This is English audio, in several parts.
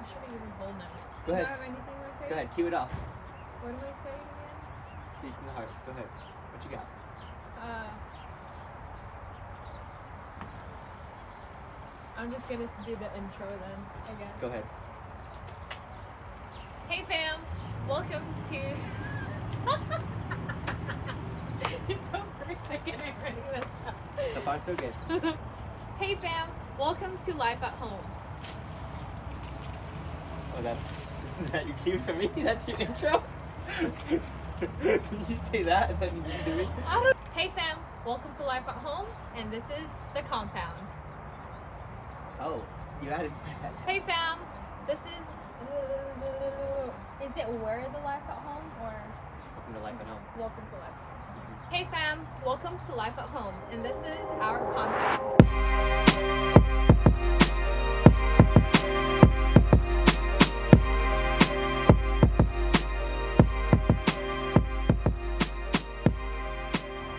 shouldn't even hold knives. Go ahead. Do I have anything in my face? Go ahead, cue it off. What am I saying again? Speak from the heart. Go ahead. What you got? I'm just gonna do the intro then, I guess. Go ahead. Hey fam, welcome to... It's over for a second, I'm ready to stop. So far, so good. Hey fam, welcome to Life at Home. Oh, is that your cue for me? That's your intro? You say that and then you do me? Hey fam, welcome to Life at Home, and this is The Compound. Oh, you added that. Hey fam, this is it where the Life at Home or Welcome to Life at Home. welcome to Life at Home? Hey fam, welcome to Life at Home, and this is our compound.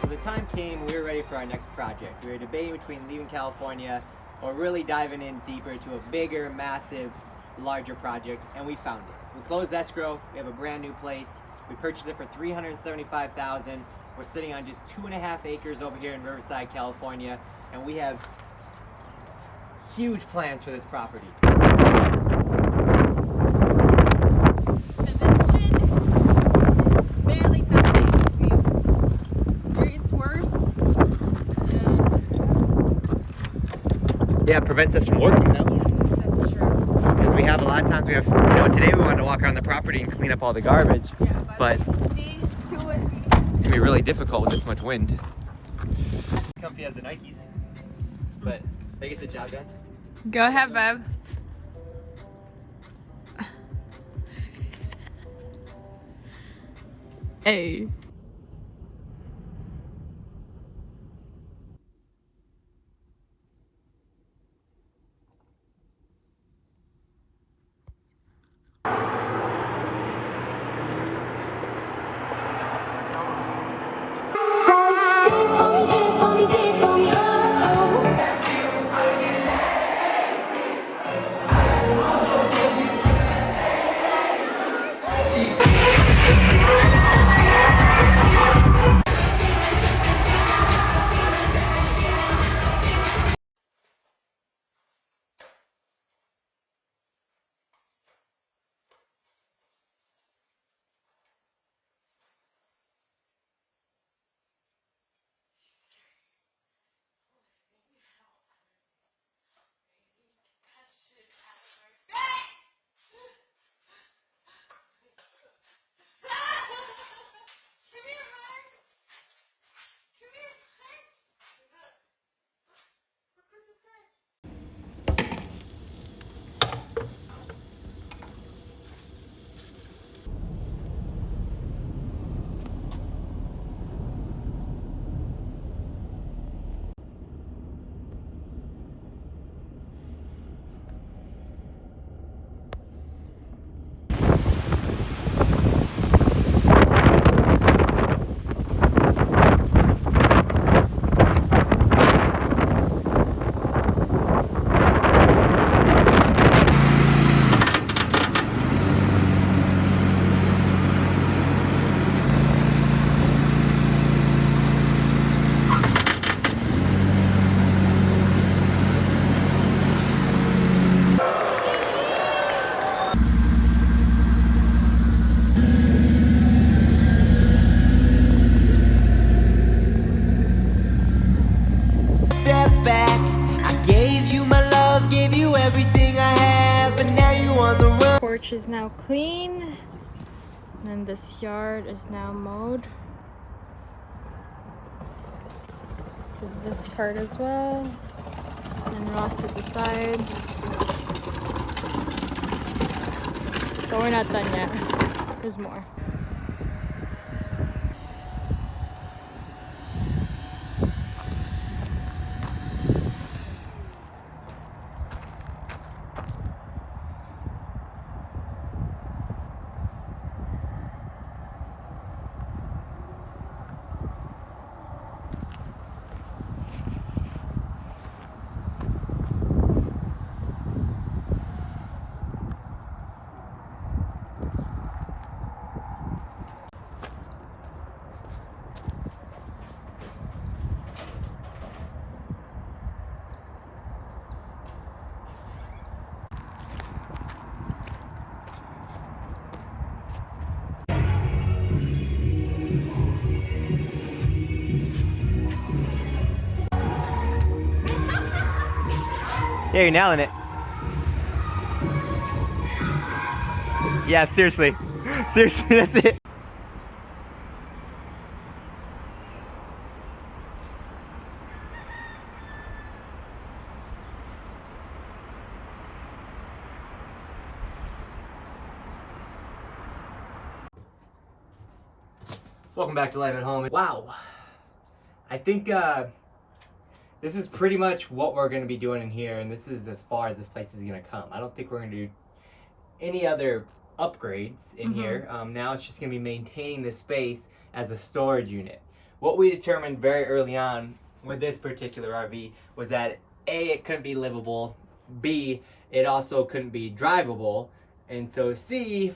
So the time came, we were ready for our next project. We were debating between leaving California or really diving in deeper to a bigger, massive, larger project, and we found it. We closed escrow, we have a brand new place, we purchased it for $375,000. We're sitting on just 2.5 acres over here in Riverside, California, and we have huge plans for this property. So this win is barely nothing. We've experienced worse, and Yeah, it prevents us from working though. that's true. Because we have a lot of times today we wanted to walk around the property and clean up all the garbage. Yeah, But see, it's too windy. it's gonna be really difficult with this much wind. Comfy as the Nikes, but they get the job done. Go ahead, babe. Hey. Steps back, I gave you my love, gave you everything I have, but now you on the run. Porch is now clean, and this yard is now mowed. Did this part as well, and frosted the sides. But we're not done yet. There's more. Yeah, you're nailing it. Yeah, seriously. Seriously, that's it. Welcome back to Life at Home. Wow. I think this is pretty much what we're going to be doing in here, and this is as far as this place is going to come. I don't think we're going to do any other upgrades in here. Now it's just going to be maintaining the space as a storage unit. What we determined very early on with this particular RV was that A, it couldn't be livable, B, it also couldn't be drivable, and so C,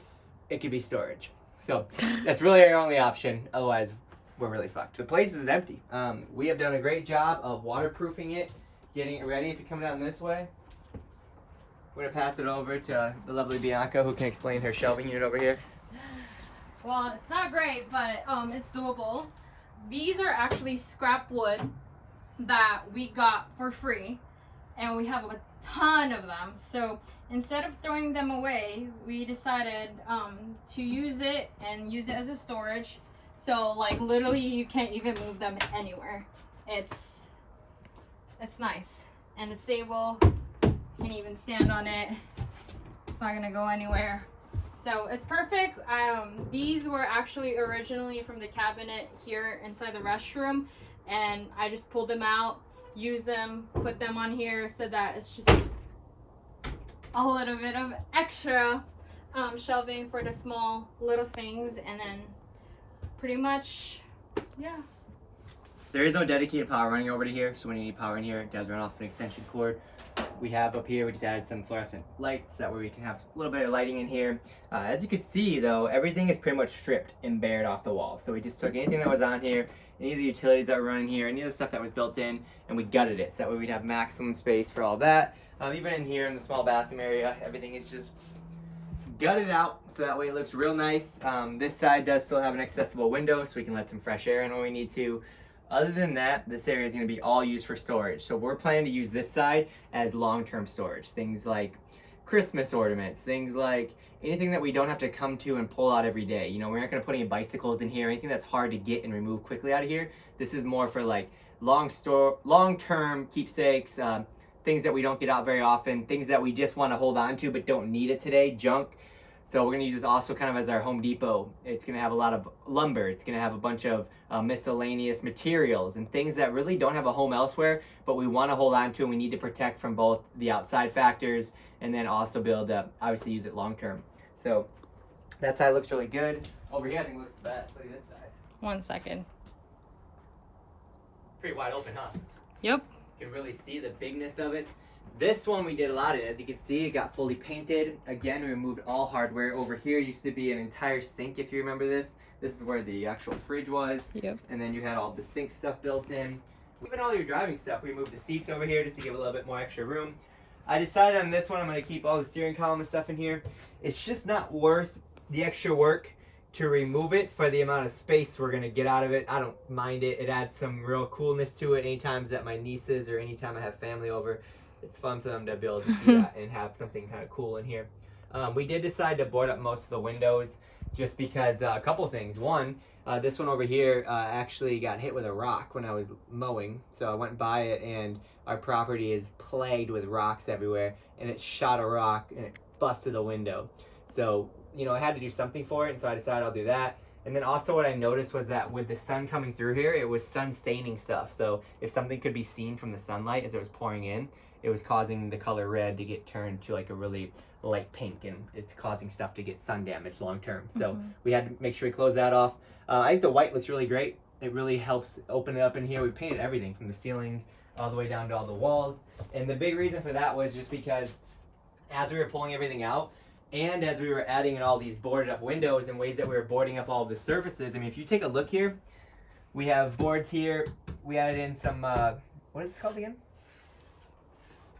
it could be storage. So that's really our only option. Otherwise, we're really fucked. The place is empty. We have done a great job of waterproofing it, getting it ready. If you come down this way, we're gonna pass it over to the lovely Bianca, who can explain her shelving unit over here. Well, it's not great, but it's doable. These are actually scrap wood that we got for free, and we have a ton of them. So instead of throwing them away, we decided to use it as a storage. So like literally you can't even move them anywhere. It's nice and it's stable. You can even stand on it. It's not gonna go anywhere. So it's perfect. These were actually originally from the cabinet here inside the restroom, and I just pulled them out, use them, put them on here so that it's just a little bit of extra shelving for the small little things, and then pretty much, yeah. There is no dedicated power running over to here, so when you need power in here, it does run off an extension cord. We have up here, we just added some fluorescent lights, that way we can have a little bit of lighting in here. As you can see though, everything is pretty much stripped and bared off the wall. So we just took anything that was on here, any of the utilities that were running here, any of the stuff that was built in, and we gutted it. So that way we'd have maximum space for all that. Even in here in the small bathroom area, everything is just gutted out, so that way it looks real nice. This side does still have an accessible window, so we can let some fresh air in when we need to. Other than that, this area is going to be all used for storage. So we're planning to use this side as long-term storage. Things like Christmas ornaments, things like anything that we don't have to come to and pull out every day. You know, we're not going to put any bicycles in here, anything that's hard to get and remove quickly out of here. This is more for like long-term keepsakes, things that we don't get out very often, things that we just want to hold on to but don't need it today, junk. So we're going to use this also kind of as our Home Depot. It's going to have a lot of lumber. It's going to have a bunch of miscellaneous materials and things that really don't have a home elsewhere, but we want to hold on to and we need to protect from both the outside factors and then also be able to obviously use it long term. So that side looks really good. Over here I think it looks the best. Look at this side. 1 second. Pretty wide open, huh? Yep. You can really see the bigness of it. This one we did a lot in. As you can see, it got fully painted. Again, we removed all hardware. Over here used to be an entire sink, if you remember this. This is where the actual fridge was. Yep. And then you had all the sink stuff built in. Even all your driving stuff. We moved the seats over here just to give a little bit more extra room. I decided on this one I'm going to keep all the steering column and stuff in here. It's just not worth the extra work to remove it for the amount of space we're going to get out of it. I don't mind it. It adds some real coolness to it anytime that my nieces or anytime I have family over. It's fun for them to be able to see that and have something kind of cool in here. We did decide to board up most of the windows just because a couple things. One, this one over here actually got hit with a rock when I was mowing. So I went by it and our property is plagued with rocks everywhere, and it shot a rock and it busted the window. So, you know, I had to do something for it, and so I decided I'll do that. And then also what I noticed was that with the sun coming through here, it was sun staining stuff. So if something could be seen from the sunlight as it was pouring in, it was causing the color red to get turned to like a really light pink, and it's causing stuff to get sun damage long term. So we had to make sure we close that off. I think the white looks really great. It really helps open it up in here. We painted everything from the ceiling all the way down to all the walls. And the big reason for that was just because as we were pulling everything out, and as we were adding in all these boarded up windows and ways that we were boarding up all of the surfaces, I mean, if you take a look here, we have boards here. We added in some, what is this called again?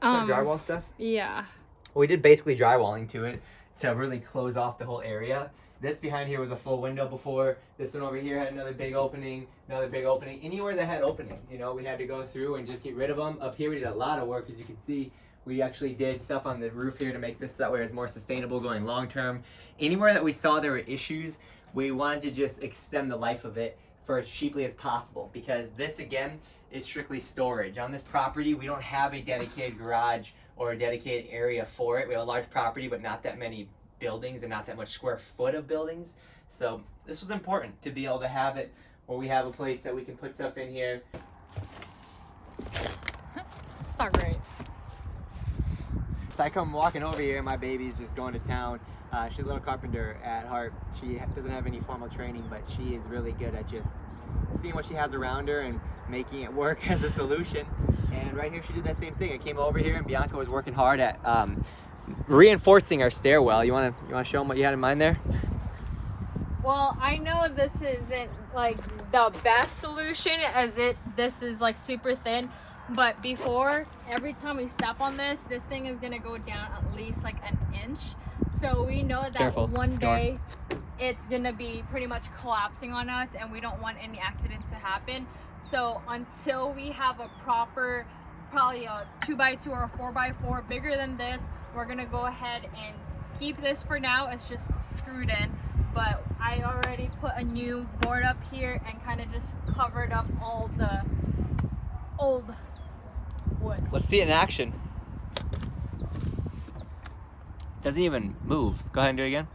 Some drywall stuff? Yeah. We did basically drywalling to it to really close off the whole area. This behind here was a full window before. This one over here had another big opening, another big opening. Anywhere that had openings, you know, we had to go through and just get rid of them. Up here we did a lot of work, as you can see. We actually did stuff on the roof here to make this that way it's more sustainable going long term. Anywhere that we saw there were issues, we wanted to just extend the life of it for as cheaply as possible, because this again is strictly storage. On this property, we don't have a dedicated garage or a dedicated area for it. We have a large property, but not that many buildings and not that much square foot of buildings. So this was important to be able to have it where we have a place that we can put stuff in here. It's not great. So I come walking over here, my baby's just going to town. She's a little carpenter at heart. She doesn't have any formal training, but she is really good at just seeing what she has around her and making it work as a solution. And right here she did that same thing. I came over here and Bianca was working hard at reinforcing our stairwell. You wanna show them what you had in mind there? Well, I know this isn't like the best solution this is like super thin, but before, every time we step on this thing is gonna go down at least like an inch. So we know that Careful. one day it's gonna be pretty much collapsing on us, and we don't want any accidents to happen. So until we have a proper, probably a 2x2 or a 4x4 bigger than this, we're gonna go ahead and keep this for now. It's just screwed in, but I already put a new board up here and kind of just covered up all the old wood. Let's see it in action. Doesn't even move. Go ahead and do it again.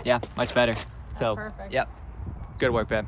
Yeah, much better. So, Perfect. yep. Good work, babe.